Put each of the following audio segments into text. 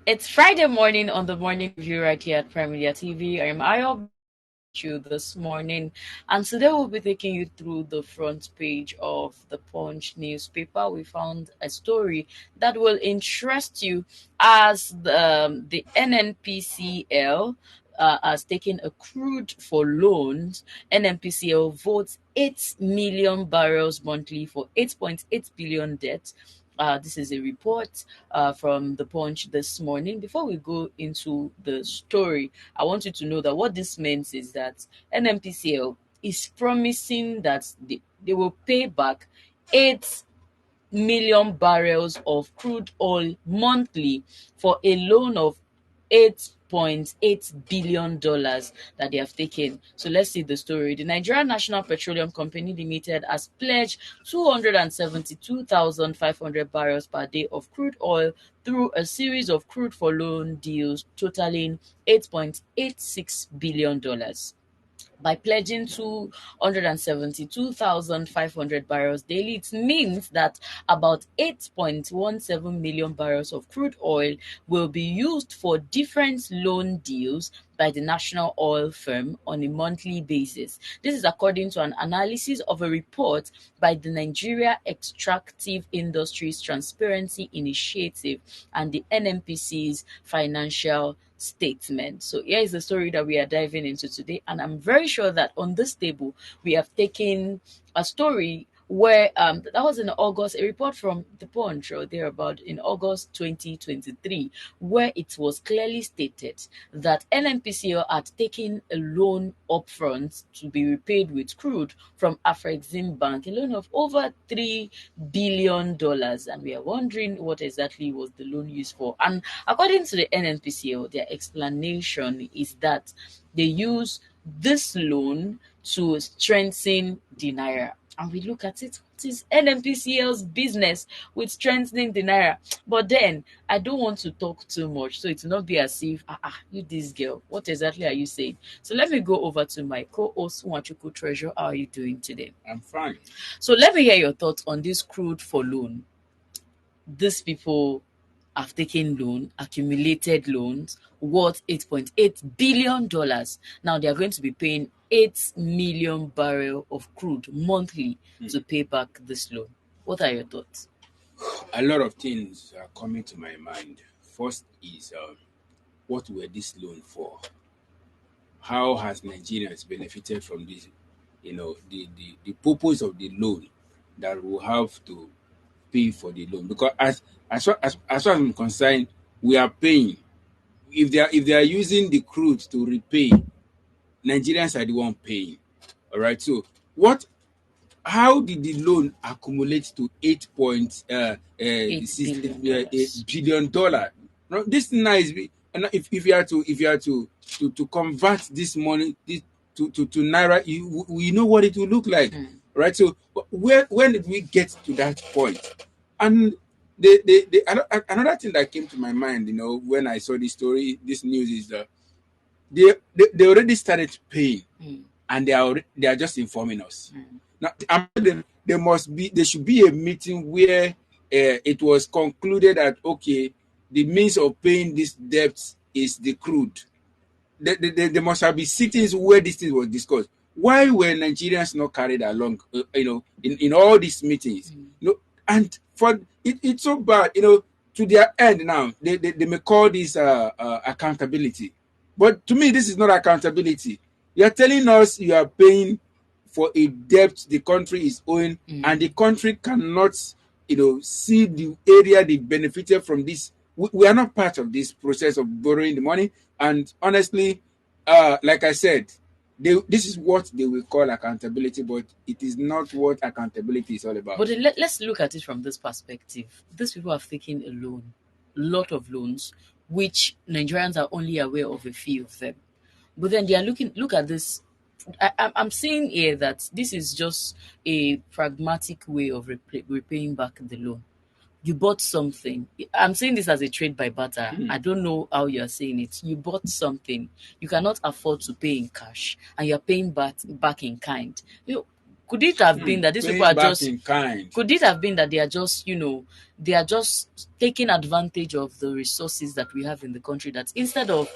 It's Friday morning on the morning review right here at Prime Media TV. I'm Ayo you this morning, and today we'll be taking you through the front page of the Punch newspaper. We found a story that will interest you as the NNPCL has taken a crude for loans. NNPCL votes 8 million barrels monthly for 8.8 billion debt. This is a report from the Punch this morning. Before we go into the story, I want you to know that what this means is that NNPCL is promising that they will pay back 8 million barrels of crude oil monthly for a loan of $8.8 billion that they have taken. So let's see the story. The Nigerian National Petroleum Company Limited has pledged 272,500 barrels per day of crude oil through a series of crude for loan deals totaling $8.86 billion. By pledging 272,500 barrels daily, it means that about 8.17 million barrels of crude oil will be used for different loan deals by the national oil firm on a monthly basis. This is according to an analysis of a report by the Nigeria Extractive Industries Transparency Initiative and the NNPC's financial statement. So here is the story that we are diving into today, and I'm very sure that on this table we have taken a story where that was in August, a report from the Punch or thereabout in August 2023, where it was clearly stated that NNPCL had taken a loan upfront to be repaid with crude from Afrexim Bank, a loan of over $3 billion, and we are wondering what exactly was the loan used for. And according to the NNPCL, their explanation is that they use this loan to strengthen the naira. And we look at it, what is NNPCL's business with strengthening the naira? But then I don't want to talk too much, so it will not be as if you this girl, what exactly are you saying? So let me go over to my co-host Nwachuku Treasure. How are you doing today? I'm fine. So let me hear your thoughts on this crude for loan. These people have taken loan, accumulated loans worth $8.8 billion. Now they are going to be paying 8 million barrel of crude monthly to pay back this loan. What are your thoughts? A lot of things are coming to my mind. First is what were this loan for? How has Nigerians benefited from this? The purpose of the loan that will have to pay for the loan. Because as far as I'm concerned, we are paying. If they are using the crude to repay, Nigerians are the one paying. All right. So what how did the loan accumulate to 8 billion dollars. $8 billion? Now, this now is if you are to convert this money to naira, we know what it will look like, right? So when did we get to that point? And another thing that came to my mind, when I saw this story, this news is that they already started paying, and they are just informing us. Now, there should be a meeting where it was concluded that okay, the means of paying this debt is the crude. There must have been sittings where this thing was discussed. Why were Nigerians not carried along? In all these meetings, and for it's so bad. To their end now, they may call this accountability, but to me, this is not accountability. You are telling us you are paying for a debt the country is owing, and the country cannot, see the area they benefited from this. We are not part of this process of borrowing the money. And honestly, like I said, this is what they will call accountability, but it is not what accountability is all about. But let's look at it from this perspective. These people have taken a loan, lot of loans, which Nigerians are only aware of a few of them. But then they are look at this. I'm seeing here that this is just a pragmatic way of repaying back the loan. You bought something. I'm saying this as a trade by barter. I don't know how you're saying it. You bought something. You cannot afford to pay in cash, and you're paying back in kind. Could it have been that these people Paying are back just in kind. could it have been that they are just, they are just taking advantage of the resources that we have in the country, that instead of,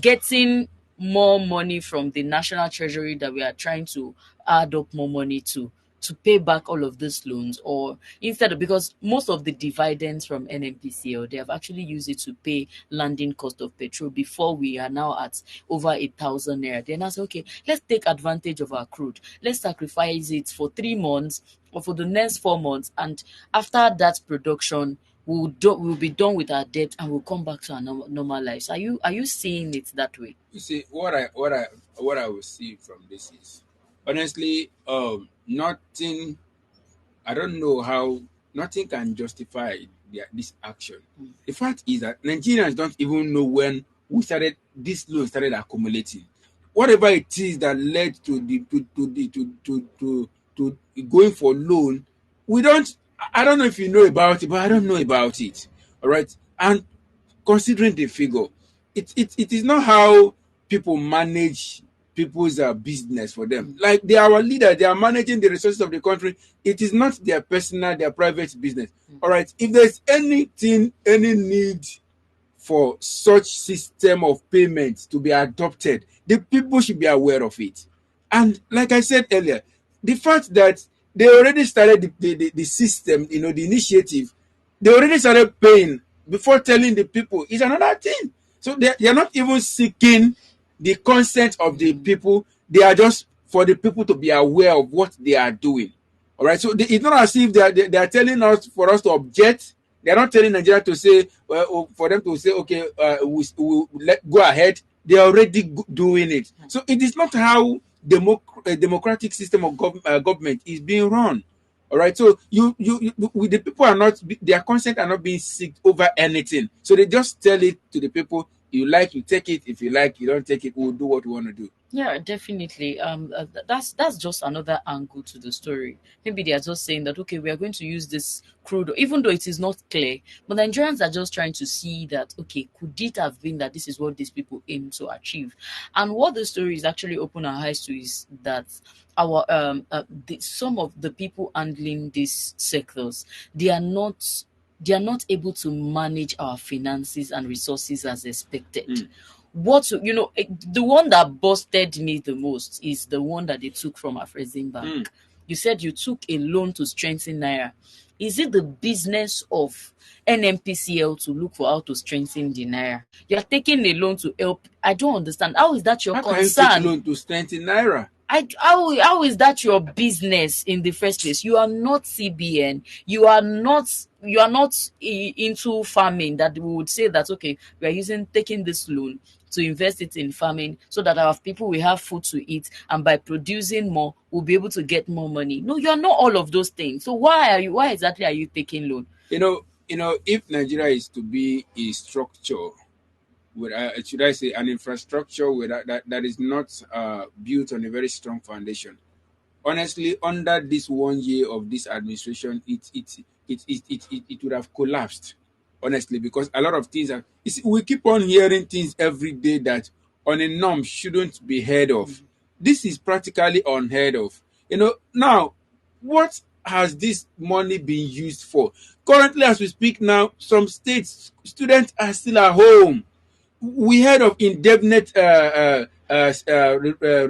getting more money from the national treasury that we are trying to add up more money to pay back all of these loans, or instead of, because most of the dividends from NNPCL, they have actually used it to pay landing cost of petrol before we are now at over 1,000 naira. Then I say, okay, let's take advantage of our crude. Let's sacrifice it for 3 months or for the next 4 months, and after that production, we'll be done with our debt and we'll come back to our normal lives. Are you seeing it that way? You see, what I will see from this is, honestly, nothing. I don't know how nothing can justify this action. The fact is that Nigerians don't even know when this loan started accumulating. Whatever it is that led to to going for loan, we don't. I don't know if you know about it, but I don't know about it. All right, and considering the figure, it is not how people manage people's business for them. Like, they are our leader, they are managing the resources of the country. It is not their personal, their private business. All right, if there's anything, any need for such system of payment to be adopted, the people should be aware of it. And like I said earlier, the fact that they already started the system, the initiative, they already started paying before telling the people is another thing. So they are not even seeking the consent of the people. They are just for the people to be aware of what they are doing. All right. So it's not as if they are telling us for us to object. They are not telling Nigeria to say, for them to say, okay, we let go ahead. They are already doing it. So it is not how a democratic system of government is being run. All right. So the people are not, their consent are not being sought over anything. So they just tell it to the people. You like, you take it. If you like, you don't take it. We'll do what we want to do. Yeah, definitely. That's just another angle to the story. Maybe they are just saying that, okay, we are going to use this crude, even though it is not clear. But Nigerians are just trying to see that, okay, could it have been that this is what these people aim to achieve? And what the story is actually open our eyes to is that some of the people handling these sectors, they are not they are not able to manage our finances and resources as expected. The one that busted me the most is the one that they took from Afrexim Bank. You said you took a loan to strengthen Naira. Is it the business of NNPCL to look for how to strengthen the Naira? You're taking a loan to help. I don't understand. How is that your How can you take concern? loan to strengthen Naira? How is that your business in the first place? You are not CBN. You are not into farming, that we would say that, okay, we are taking this loan to invest it in farming so that our people will have food to eat, and by producing more we'll be able to get more money. No, you are not all of those things. So why exactly are you taking loan? If Nigeria is to be a structure, with should I say an infrastructure with that is not built on a very strong foundation, honestly, under this 1 year of this administration, it would have collapsed. Honestly, because a lot of things are. You see, we keep on hearing things every day that on a norm shouldn't be heard of. This is practically unheard of. Now, what has this money been used for? Currently, as we speak now, some states students are still at home. We heard of indefinite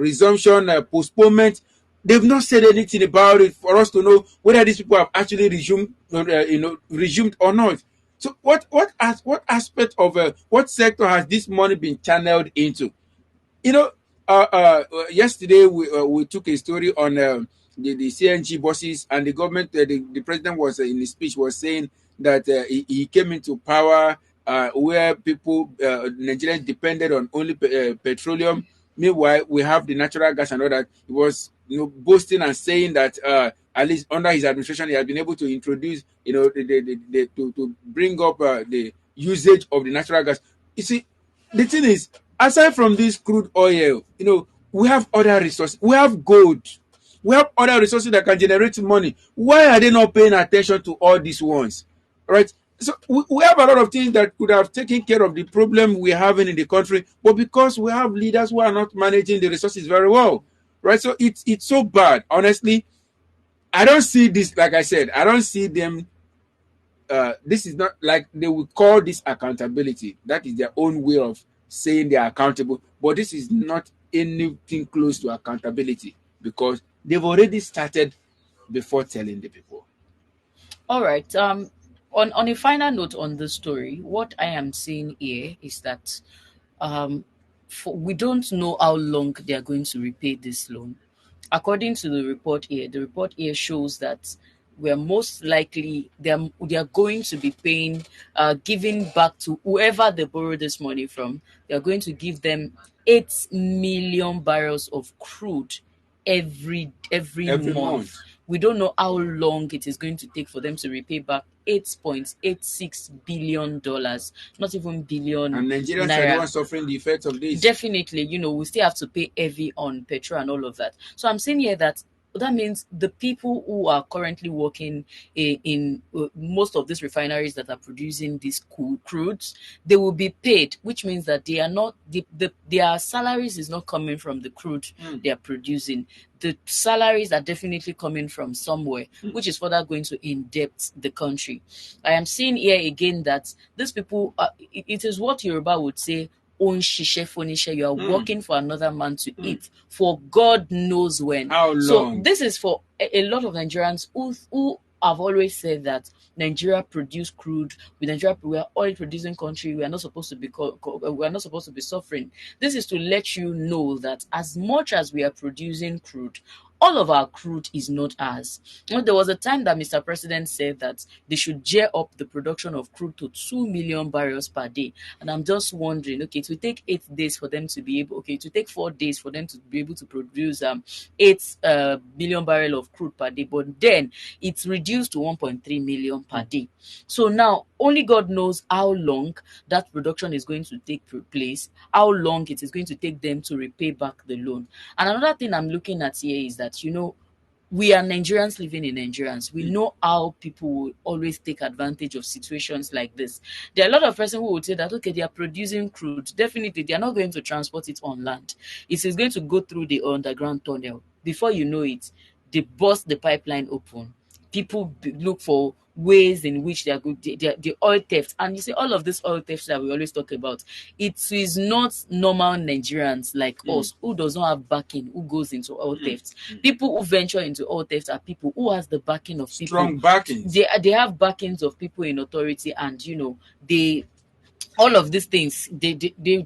resumption, postponement. They've not said anything about it for us to know whether these people have actually resumed or not. So what aspect of what sector has this money been channeled into? You know, Yesterday we took a story on the CNG buses, and the government, the president was in his speech was saying that he came into power where people, Nigerians depended on only petroleum. Meanwhile, we have the natural gas and all that. He was, boasting and saying that at least under his administration, he has been able to introduce, to bring up the usage of the natural gas. You see, the thing is, aside from this crude oil, we have other resources. We have gold. We have other resources that can generate money. Why are they not paying attention to all these ones? Right? So we have a lot of things that could have taken care of the problem we're having in the country, but because we have leaders who are not managing the resources very well. right? So it's so bad. Honestly, I don't see this. Like I said, I don't see them. This is not like they will call this accountability. That is their own way of saying they are accountable. But this is not anything close to accountability because they've already started before telling the people. All right. On a final note on this story, what I am seeing here is that um, we don't know how long they are going to repay this loan. According to the report here shows that we're most likely they are going to be paying, giving back to whoever they borrowed this money from. They are going to give them 8 million barrels of crude every Every month. month. We don't know how long it is going to take for them to repay back $8.86 billion, not even billion And Nigerians are the naira. ones suffering the effects of this. Definitely, we still have to pay heavy on petrol and all of that. So I'm saying here that means the people who are currently working in most of these refineries that are producing these crudes, they will be paid, which means that they are not their salaries is not coming from the crude they are producing. The salaries are definitely coming from somewhere, which is further going to indebt the country. I am seeing here again that these people, it is what Yoruba would say, own shishe fonishe. You are working for another man to eat for God knows when. How So long? this is for a lot of Nigerians who have always said that Nigeria produce crude. With Nigeria, we are oil producing country. We are not supposed to be we are not supposed to be suffering. This is to let you know that as much as we are producing crude, all of our crude is not ours. There was a time that Mr. President said that they should gear up the production of crude to 2 million barrels per day. And I'm just wondering, okay, it will take 8 days for them to be able, okay, it will take 4 days for them to be able to produce 8 billion barrel of crude per day. But then it's reduced to 1.3 million per day. So now only God knows how long that production is going to take place, how long it is going to take them to repay back the loan. And another thing I'm looking at here is that, we are Nigerians living in Nigerians. We know how people will always take advantage of situations like this. There are a lot of persons who would say that, okay, they are producing crude. Definitely, they are not going to transport it on land. It is going to go through the underground tunnel. Before you know it, they burst the pipeline open. People look for ways in which they are good, the oil theft. And you see, all of this oil theft that we always talk about, it is not normal Nigerians like us who does not have backing, who goes into oil theft. People who venture into oil theft are people who has the backing of people. Strong backings. They have backings of people in authority, and they all of these things, they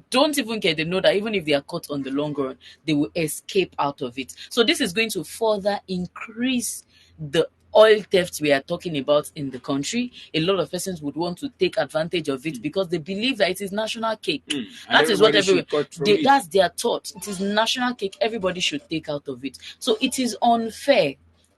don't even care. They know that even if they are caught on the long run, they will escape out of it. So this is going to further increase the oil theft we are talking about in the country. A lot of persons would want to take advantage of it because they believe that it is national cake. That is what that's their thought. It is national cake. Everybody should take out of it. So it is unfair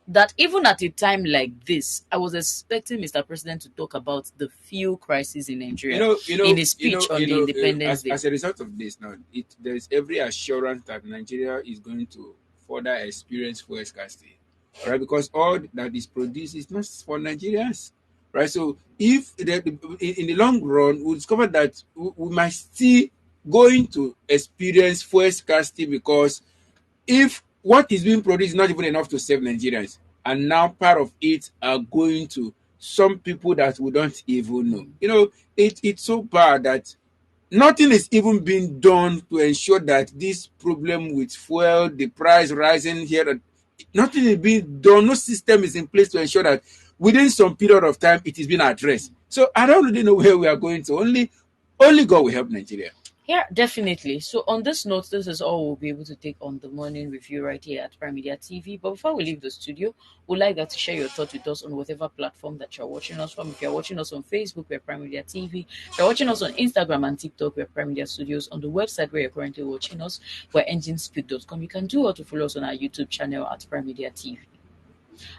that even at a time like this, I was expecting Mr. President to talk about the fuel crisis in Nigeria in his speech on the Independence Day. As a result of this, now there is every assurance that Nigeria is going to further experience fuel scarcity, right? Because all that is produced is not for Nigerians, right? So if in the long run we discover that we might still going to experience fuel scarcity because if what is being produced is not even enough to save Nigerians, and now part of it are going to some people that we don't even know. It's so bad that nothing is even being done to ensure that this problem with fuel, the price rising here, that nothing is being done. No system is in place to ensure that within some period of time it is being addressed. So I don't really know where we are going to. Only God will help Nigeria. Yeah, definitely. So on this note, this is all we'll be able to take on the morning review right here at Prime Media TV. But before we leave the studio, we'd like that to share your thoughts with us on whatever platform that you're watching us from. If you're watching us on Facebook, we're Prime Media TV. If you're watching us on Instagram and TikTok, we're Prime Media Studios. On the website where you're currently watching us, we're enginespeak.com. You can do or to follow us on our YouTube channel at Prime Media TV.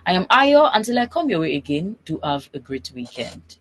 I am Ayo. Until I come your way again, do have a great weekend.